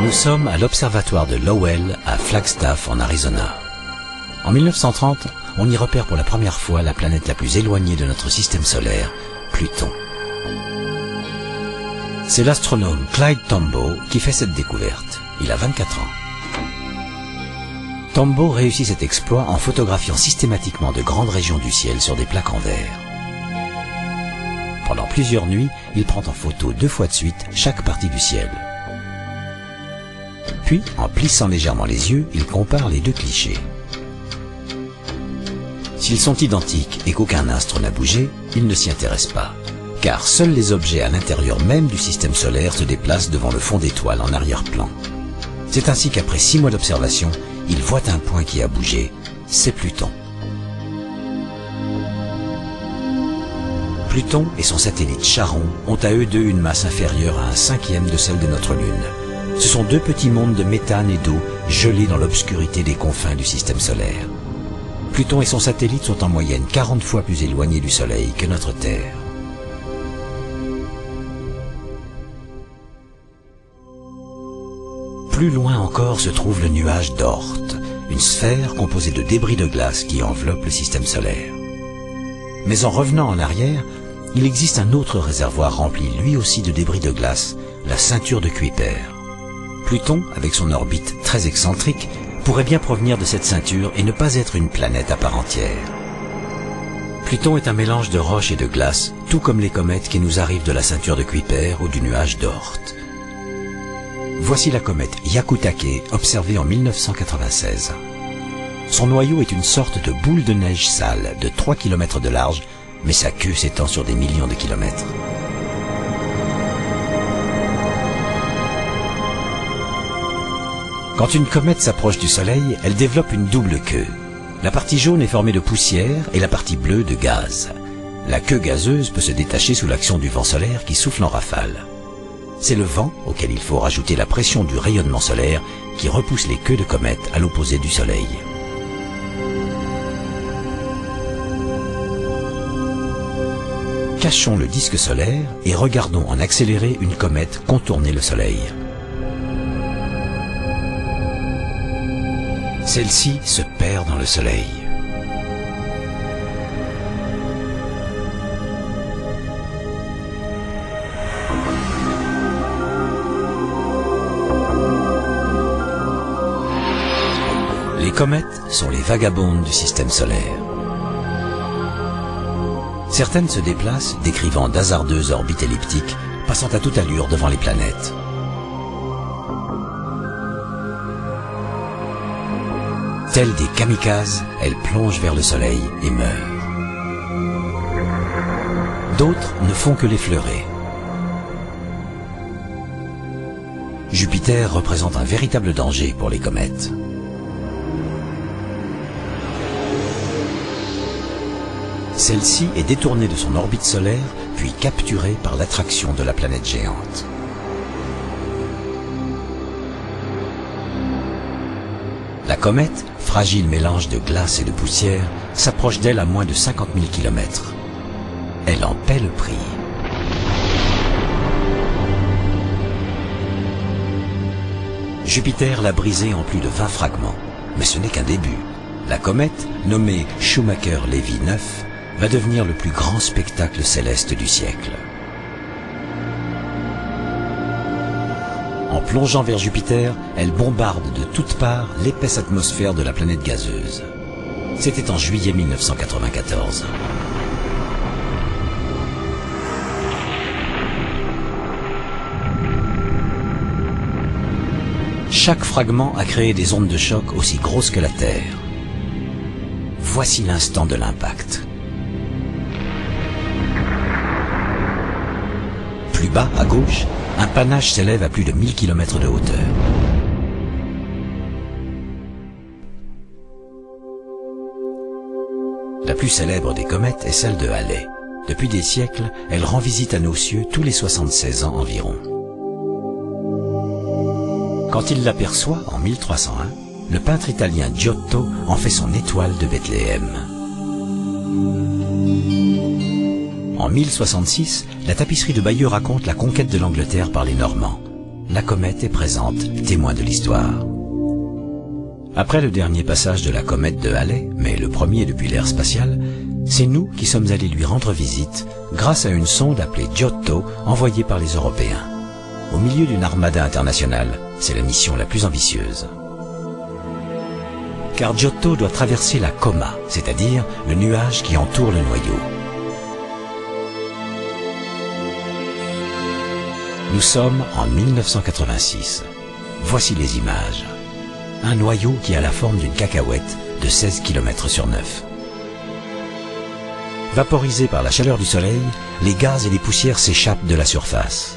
Nous sommes à l'observatoire de Lowell à Flagstaff en Arizona. En 1930, on y repère pour la première fois la planète la plus éloignée de notre système solaire, Pluton. C'est l'astronome Clyde Tombaugh qui fait cette découverte. Il a 24 ans. Tombaugh réussit cet exploit en photographiant systématiquement de grandes régions du ciel sur des plaques en verre. Pendant plusieurs nuits, il prend en photo 2 fois de suite chaque partie du ciel. Puis, en plissant légèrement les yeux, il compare les 2 clichés. S'ils sont identiques et qu'aucun astre n'a bougé, il ne s'y intéresse pas, car seuls les objets à l'intérieur même du système solaire se déplacent devant le fond d'étoiles en arrière-plan. C'est ainsi qu'après 6 mois d'observation, il voit un point qui a bougé, c'est Pluton. Pluton et son satellite Charon ont à eux deux une masse inférieure à 1/5 de celle de notre Lune. Ce sont 2 petits mondes de méthane et d'eau gelés dans l'obscurité des confins du système solaire. Pluton et son satellite sont en moyenne 40 fois plus éloignés du Soleil que notre Terre. Plus loin encore se trouve le nuage d'Oort, une sphère composée de débris de glace qui enveloppe le système solaire. Mais en revenant en arrière, il existe un autre réservoir rempli lui aussi de débris de glace, la ceinture de Kuiper. Pluton, avec son orbite très excentrique, pourrait bien provenir de cette ceinture et ne pas être une planète à part entière. Pluton est un mélange de roches et de glace, tout comme les comètes qui nous arrivent de la ceinture de Kuiper ou du nuage d'Oort. Voici la comète Hyakutake, observée en 1996. Son noyau est une sorte de boule de neige sale de 3 km de large, mais sa queue s'étend sur des millions de kilomètres. Quand une comète s'approche du Soleil, elle développe une double queue. La partie jaune est formée de poussière et la partie bleue de gaz. La queue gazeuse peut se détacher sous l'action du vent solaire qui souffle en rafale. C'est le vent, auquel il faut rajouter la pression du rayonnement solaire, qui repousse les queues de comètes à l'opposé du Soleil. Cachons le disque solaire et regardons en accéléré une comète contourner le Soleil. Celle-ci se perd dans le Soleil. Les comètes sont les vagabondes du système solaire. Certaines se déplacent, décrivant d'hasardeuses orbites elliptiques, passant à toute allure devant les planètes. Telles des kamikazes, elles plongent vers le Soleil et meurent. D'autres ne font que l'effleurer. Jupiter représente un véritable danger pour les comètes. Celle-ci est détournée de son orbite solaire, puis capturée par l'attraction de la planète géante. La comète, fragile mélange de glace et de poussière, s'approche d'elle à moins de 50 000 km. Elle en paie le prix. Jupiter l'a brisée en plus de 20 fragments, mais ce n'est qu'un début. La comète, nommée Shoemaker-Levy 9, va devenir le plus grand spectacle céleste du siècle. En plongeant vers Jupiter, elle bombarde de toutes parts l'épaisse atmosphère de la planète gazeuse. C'était en juillet 1994. Chaque fragment a créé des ondes de choc aussi grosses que la Terre. Voici l'instant de l'impact. Plus bas, à gauche, un panache s'élève à plus de 1000 km de hauteur. La plus célèbre des comètes est celle de Halley. Depuis des siècles, elle rend visite à nos cieux tous les 76 ans environ. Quand il l'aperçoit, en 1301, le peintre italien Giotto en fait son étoile de Bethléem. En 1066, la tapisserie de Bayeux raconte la conquête de l'Angleterre par les Normands. la comète est présente, témoin de l'histoire. Après le dernier passage de la comète de Halley, mais le premier depuis l'ère spatiale, c'est nous qui sommes allés lui rendre visite grâce à une sonde appelée Giotto envoyée par les Européens. Au milieu d'une armada internationale, c'est la mission la plus ambitieuse. Car Giotto doit traverser la coma, c'est-à-dire le nuage qui entoure le noyau. Nous sommes en 1986. Voici les images. Un noyau qui a la forme d'une cacahuète de 16 km sur 9. Vaporisés par la chaleur du soleil, les gaz et les poussières s'échappent de la surface.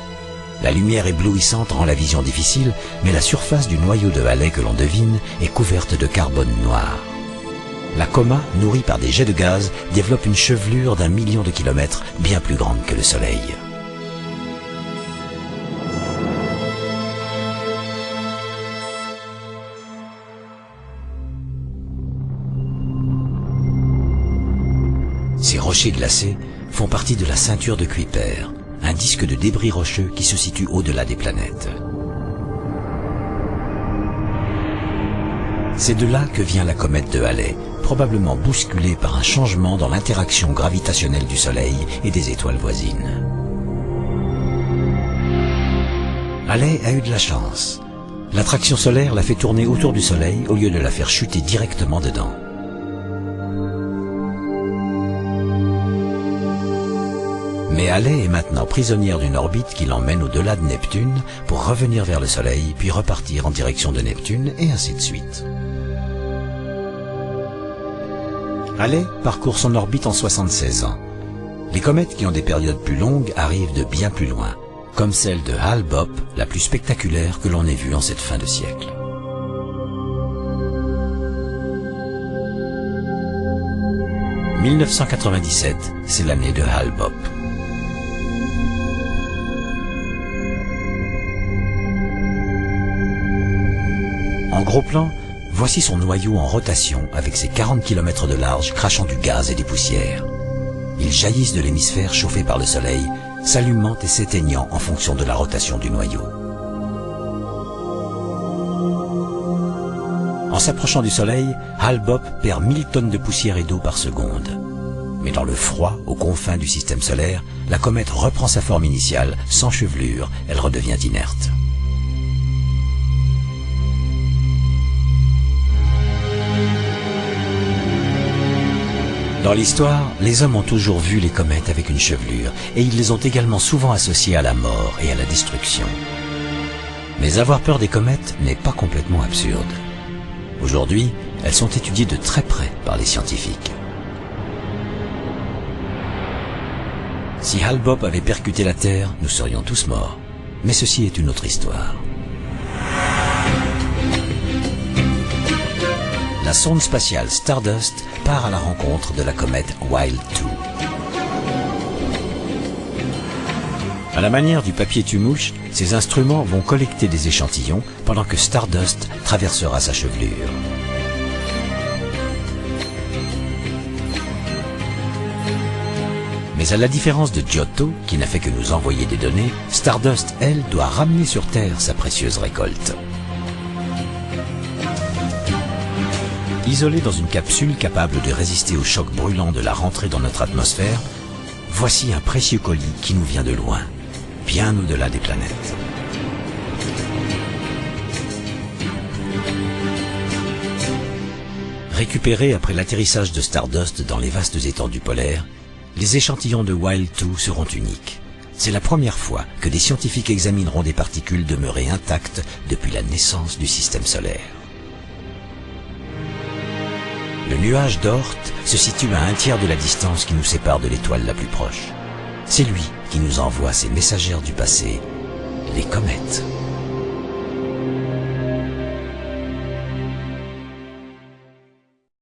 La lumière éblouissante rend la vision difficile, mais la surface du noyau de Halley que l'on devine est couverte de carbone noir. La coma, nourrie par des jets de gaz, développe une chevelure d'1 million de kilomètres bien plus grande que le Soleil. Ces rochers glacés font partie de la ceinture de Kuiper, un disque de débris rocheux qui se situe au-delà des planètes. C'est de là que vient la comète de Halley, probablement bousculée par un changement dans l'interaction gravitationnelle du Soleil et des étoiles voisines. Halley a eu de la chance. L'attraction solaire l'a fait tourner autour du Soleil au lieu de la faire chuter directement dedans. Mais Halley est maintenant prisonnière d'une orbite qui l'emmène au-delà de Neptune pour revenir vers le Soleil, puis repartir en direction de Neptune, et ainsi de suite. Halley parcourt son orbite en 76 ans. Les comètes qui ont des périodes plus longues arrivent de bien plus loin, comme celle de Hale-Bopp, la plus spectaculaire que l'on ait vue en cette fin de siècle. « 1997, c'est l'année de Hale-Bopp. En gros plan, voici son noyau en rotation avec ses 40 km de large crachant du gaz et des poussières. Ils jaillissent de l'hémisphère chauffé par le Soleil, s'allumant et s'éteignant en fonction de la rotation du noyau. En s'approchant du Soleil, Hale-Bopp perd 1000 tonnes de poussière et d'eau par seconde. Mais dans le froid, aux confins du système solaire, la comète reprend sa forme initiale, sans chevelure, elle redevient inerte. Dans l'histoire, les hommes ont toujours vu les comètes avec une chevelure, et ils les ont également souvent associées à la mort et à la destruction. Mais avoir peur des comètes n'est pas complètement absurde. Aujourd'hui, elles sont étudiées de très près par les scientifiques. Si Hale-Bopp avait percuté la Terre, nous serions tous morts. Mais ceci est une autre histoire. La sonde spatiale Stardust part à la rencontre de la comète Wild 2. À la manière du papier tue-mouche, ces instruments vont collecter des échantillons pendant que Stardust traversera sa chevelure. Mais à la différence de Giotto, qui n'a fait que nous envoyer des données, Stardust, elle, doit ramener sur Terre sa précieuse récolte. Isolée dans une capsule capable de résister au choc brûlant de la rentrée dans notre atmosphère, voici un précieux colis qui nous vient de loin, bien au-delà des planètes. Récupérés après l'atterrissage de Stardust dans les vastes étendues polaires, les échantillons de Wild 2 seront uniques. C'est la première fois que des scientifiques examineront des particules demeurées intactes depuis la naissance du système solaire. Le nuage d'Oort se situe à 1/3 de la distance qui nous sépare de l'étoile la plus proche. C'est lui qui nous envoie ces messagères du passé, les comètes.